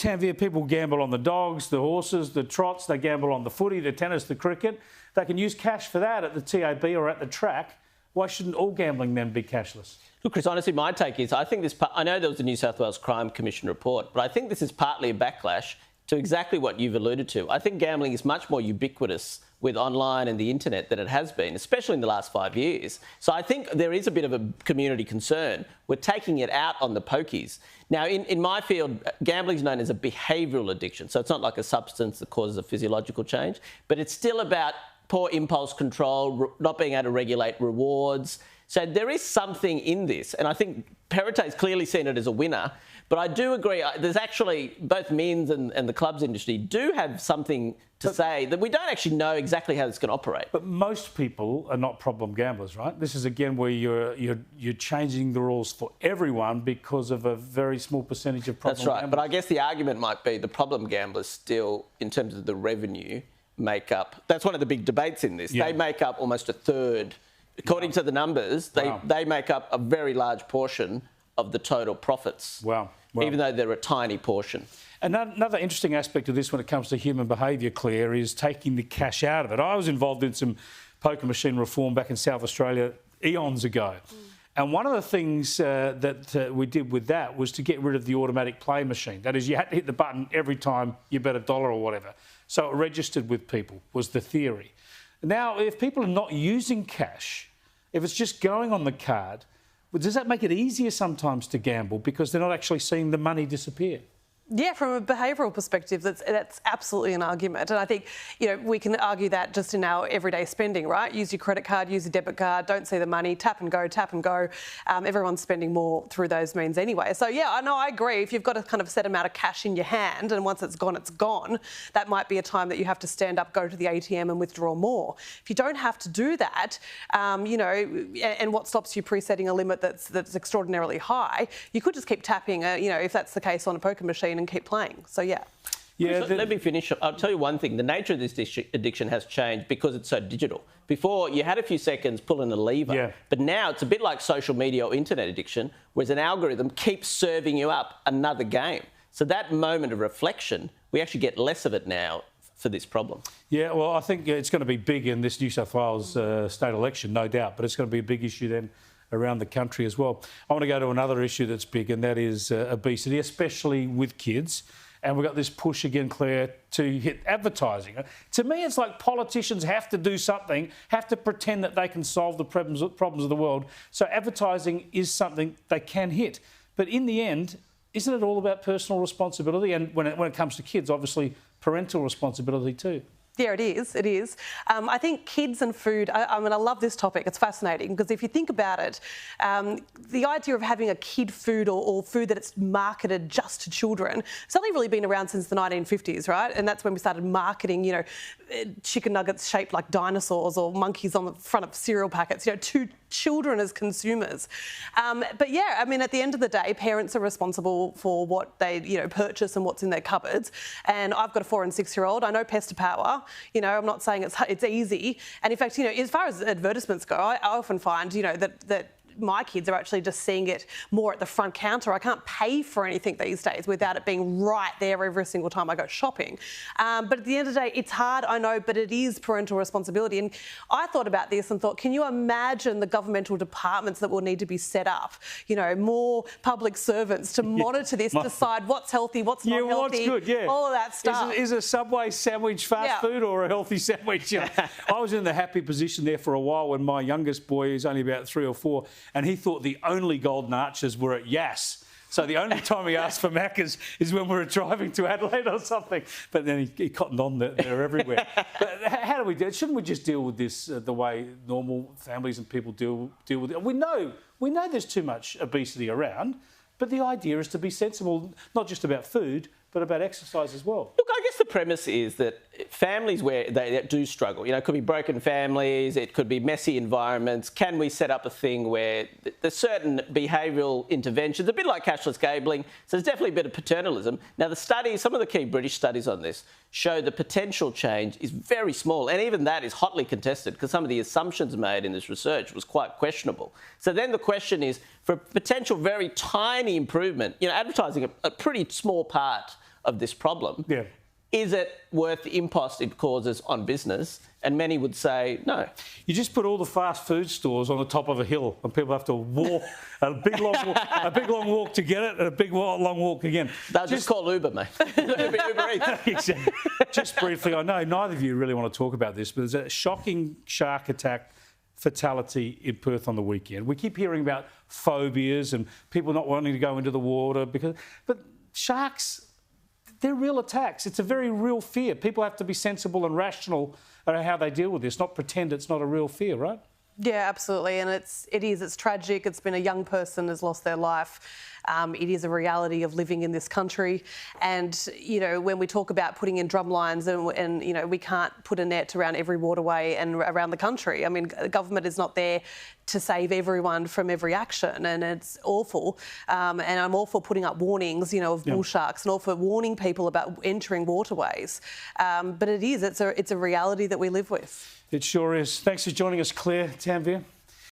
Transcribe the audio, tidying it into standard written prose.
Tanveer, people gamble on the dogs, the horses, the trots, they gamble on the footy, the tennis, the cricket. They can use cash for that at the TAB or at the track. Why shouldn't all gambling then be cashless? Look, Chris, honestly, my take is I think this... I know there was a New South Wales Crime Commission report, but I think this is partly a backlash to exactly what you've alluded to. I think gambling is much more ubiquitous with online and the internet than it has been, especially in the last 5 years. So I think there is a bit of a community concern. We're taking it out on the pokies. Now, in my field, gambling is known as a behavioural addiction. So it's not like a substance that causes a physiological change, but it's still about poor impulse control, not being able to regulate rewards. So there is something in this. And I think Perrottet's clearly seen it as a winner. But I do agree, there's actually, both men's and the clubs industry do have something to say that we don't actually know exactly how it's going to operate. But most people are not problem gamblers, right? This is, again, where you're changing the rules for everyone because of a very small percentage of problem gamblers. That's right. But I guess the argument might be the problem gamblers still, in terms of the revenue, make up... That's one of the big debates in this. Yeah. They make up almost a third. According to the numbers, they make up a very large portion of the total profits. Wow. Even though they're a tiny portion. Another interesting aspect of this when it comes to human behaviour, Claire, is taking the cash out of it. I was involved in some poker machine reform back in South Australia eons ago. And one of the things that we did with that was to get rid of the automatic play machine. That is, you had to hit the button every time you bet $1 or whatever. So it registered with people, was the theory. Now, if people are not using cash, if it's just going on the card, does that make it easier sometimes to gamble because they're not actually seeing the money disappear? Yeah, from a behavioural perspective, that's absolutely an argument. And I think, we can argue that just in our everyday spending, right? Use your credit card, use your debit card, don't see the money, tap and go, tap and go. Everyone's spending more through those means anyway. So, yeah, I agree. If you've got a kind of set amount of cash in your hand and once it's gone, that might be a time that you have to stand up, go to the ATM and withdraw more. If you don't have to do that, and what stops you pre-setting a limit that's extraordinarily high, you could just keep tapping, if that's the case on a poker machine and keep playing. So, yeah. Let me finish. I'll tell you one thing. The nature of this addiction has changed because it's so digital. Before, you had a few seconds pulling a lever, but now it's a bit like social media or internet addiction, whereas an algorithm keeps serving you up another game. So that moment of reflection, we actually get less of it now for this problem. Yeah, well, I think it's going to be big in this New South Wales state election, no doubt, but it's going to be a big issue then around the country as well. I want to go to another issue that's big, and that is obesity, especially with kids. And we've got this push again, Claire, to hit advertising. To me, it's like politicians have to do something, have to pretend that they can solve the problems of the world. So advertising is something they can hit. But in the end, isn't it all about personal responsibility? And when it comes to kids, obviously, parental responsibility too. Yeah, it is. It is. I think kids and food, I love this topic. It's fascinating because if you think about it, the idea of having a kid food or food that it's marketed just to children, it's only really been around since the 1950s, right? And that's when we started marketing, chicken nuggets shaped like dinosaurs or monkeys on the front of cereal packets, to children as consumers. But yeah, at the end of the day, parents are responsible for what they, purchase and what's in their cupboards. And I've got a 4- and 6-year-old. I know pest to power. I'm not saying it's easy. And in fact, as far as advertisements go, I often find, that my kids are actually just seeing it more at the front counter. I can't pay for anything these days without it being right there every single time I go shopping. But at the end of the day, it's hard, I know, but it is parental responsibility. And I thought about this and thought, can you imagine the governmental departments that will need to be set up? More public servants to monitor this, decide what's healthy, what's not healthy, what's good, all of that stuff. Is a Subway sandwich fast food or a healthy sandwich? I was in the happy position there for a while when my youngest boy is only about 3 or 4, and he thought the only golden arches were at Yass. So the only time he asked for Macca's is when we were driving to Adelaide or something. But then he cottoned on that they're everywhere. But how do we do it? Shouldn't we just deal with this the way normal families and people deal with it? We know there's too much obesity around, but the idea is to be sensible, not just about food, but about exercise as well. Look, I guess the premise is that families where they do struggle, it could be broken families, it could be messy environments. Can we set up a thing where there's certain behavioural interventions, a bit like cashless gambling, so there's definitely a bit of paternalism. Now, the studies, some of the key British studies on this, show the potential change is very small, and even that is hotly contested because some of the assumptions made in this research was quite questionable. So then the question is, for a potential very tiny improvement, advertising a pretty small part of this problem. Yeah. Is it worth the impost it causes on business? And many would say no. You just put all the fast food stores on the top of a hill and people have to walk a big long walk to get it and a big long walk again. They'll just call Uber, mate. Uber Eats. Exactly. Just briefly, I know neither of you really want to talk about this, but there's a shocking shark attack fatality in Perth on the weekend. We keep hearing about phobias and people not wanting to go into the water but sharks, they're real attacks. It's a very real fear. People have to be sensible and rational about how they deal with this, not pretend it's not a real fear, right? Yeah, absolutely. And it's tragic. It's been a young person has lost their life. It is a reality of living in this country. And, you know, when we talk about putting in drum lines and you know, we can't put a net around every waterway and around the country. I mean, government is not there to save everyone from every action, and it's awful. And I'm all for putting up warnings, you know, of bull sharks and all for warning people about entering waterways. But it's a reality that we live with. It sure is. Thanks for joining us, Claire, Tanveer.